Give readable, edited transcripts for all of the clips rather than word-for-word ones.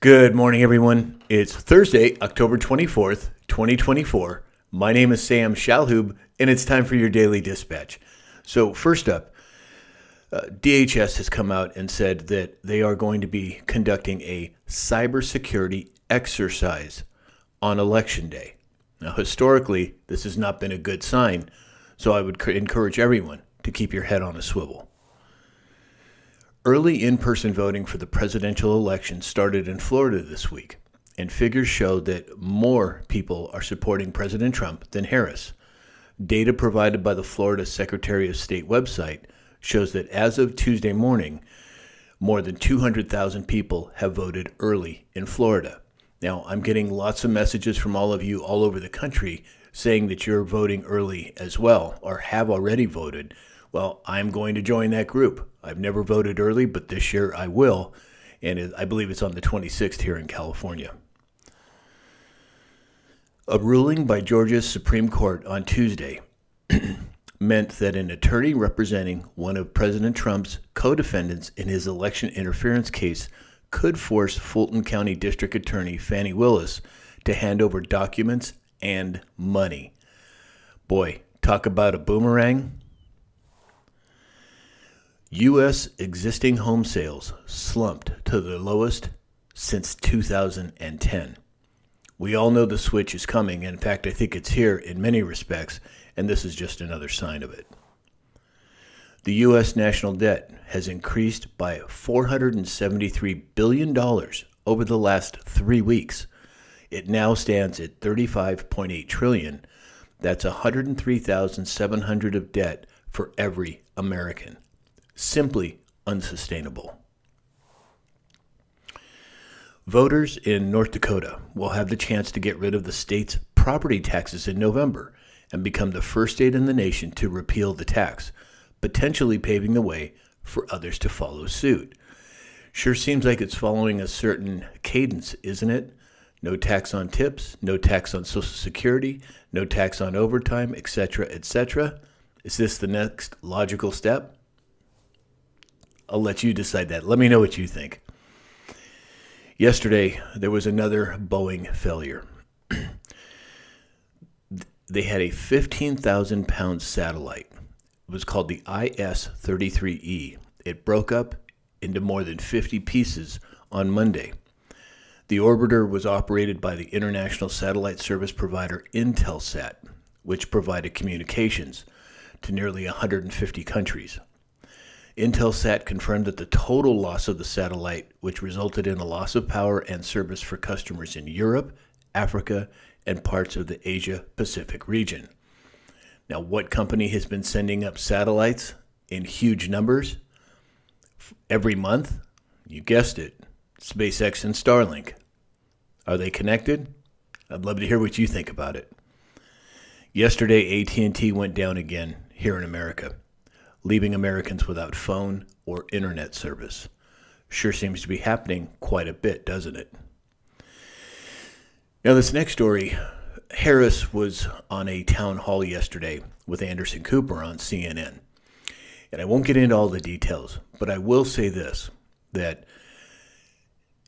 Good morning, everyone. It's Thursday, October 24th, 2024. My name is Sam Shalhoub, and it's time for your daily dispatch. So first up, DHS has come out and said that they are going to be conducting a cybersecurity exercise on Election Day. Now, historically, this has not been a good sign, so I would encourage everyone to keep your head on a swivel. Early in-person voting for the presidential election started in Florida this week, and figures show that more people are supporting President Trump than Harris. Data provided by the Florida Secretary of State website shows that as of Tuesday morning, more than 200,000 people have voted early in Florida. Now, I'm getting lots of messages from all of you all over the country saying that you're voting early as well, or have already voted. Well, I'm going to join that group. I've never voted early, but this year I will, and I believe it's on the 26th here in California. A ruling by Georgia's Supreme Court on Tuesday meant that an attorney representing one of President Trump's co-defendants in his election interference case could force Fulton County District Attorney Fani Willis to hand over documents and money. Boy, talk about a boomerang. U.S. existing home sales slumped to their lowest since 2010. We all know the switch is coming. In fact, I think it's here in many respects, and this is just another sign of it. The U.S. national debt has increased by $473 billion over the last 3 weeks. It now stands at $35.8 trillion. That's $103,700 of debt for every American. Simply unsustainable. Voters in North Dakota will have the chance to get rid of the state's property taxes in November and become the first state in the nation to repeal the tax, potentially paving the way for others to follow suit. Sure seems like it's following a certain cadence, isn't it? No tax on tips, no tax on Social Security, no tax on overtime, etc., etc. Is this the next logical step? I'll let you decide that. Let me know what you think. Yesterday, there was another Boeing failure. They had a 15,000-pound satellite. It was called the IS-33E. It broke up into more than 50 pieces on Monday. The orbiter was operated by the international satellite service provider Intelsat, which provided communications to nearly 150 countries. Intelsat confirmed that the total loss of the satellite, which resulted in a loss of power and service for customers in Europe, Africa, and parts of the Asia-Pacific region. Now, what company has been sending up satellites in huge numbers every month? You guessed it, SpaceX and Starlink. Are they connected? I'd love to hear what you think about it. Yesterday, AT&T went down again here in America, leaving Americans without phone or internet service. Sure seems to be happening quite a bit, doesn't it? Now, this next story, Harris was on a town hall yesterday with Anderson Cooper on CNN. And I won't get into all the details, but I will say this, that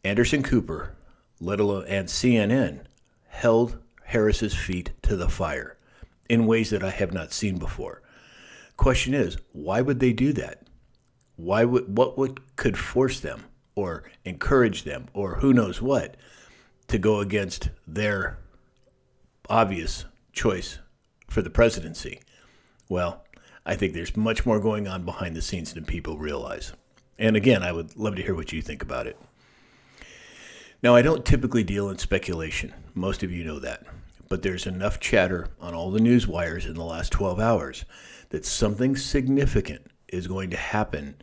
Anderson Cooper, let alone and CNN, held Harris's feet to the fire in ways that I have not seen before. Question is, why would they do that? What could force them or encourage them or who knows what to go against their obvious choice for the presidency? Well, I think there's much more going on behind the scenes than people realize. And again, I would love to hear what you think about it. Now, I don't typically deal in speculation. Most of you know that. But there's enough chatter on all the news wires in the last 12 hours that something significant is going to happen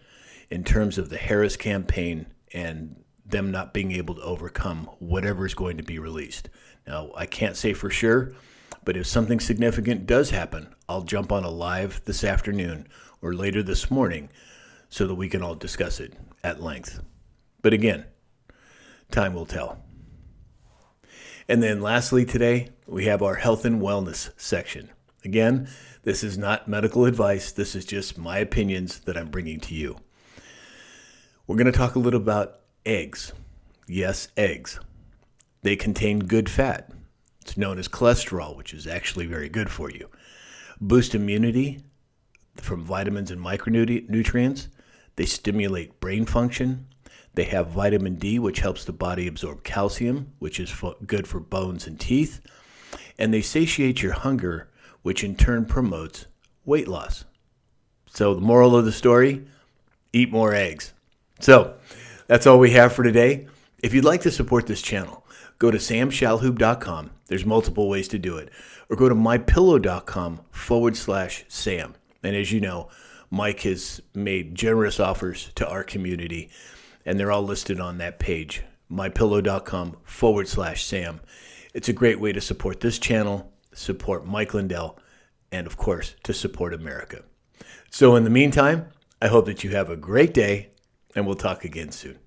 in terms of the Harris campaign and them not being able to overcome whatever is going to be released. Now, I can't say for sure, but if something significant does happen, I'll jump on a live this afternoon or later this morning so that we can all discuss it at length. But again, time will tell. And then lastly today, we have our health and wellness section. Again, this is not medical advice. This is just my opinions that I'm bringing to you. We're going to talk a little about eggs. Yes, eggs. They contain good fat. It's known as cholesterol, which is actually very good for you. Boost immunity from vitamins and micronutrients. They stimulate brain function. They have vitamin D, which helps the body absorb calcium, which is good for bones and teeth. And they satiate your hunger, which in turn promotes weight loss. So the moral of the story, eat more eggs. So that's all we have for today. If you'd like to support this channel, go to samshalhoub.com. There's multiple ways to do it. Or go to mypillow.com/Sam. And as you know, Mike has made generous offers to our community, and they're all listed on that page, mypillow.com/Sam. It's a great way to support this channel, support Mike Lindell, and of course, to support America. So in the meantime, I hope that you have a great day, and we'll talk again soon.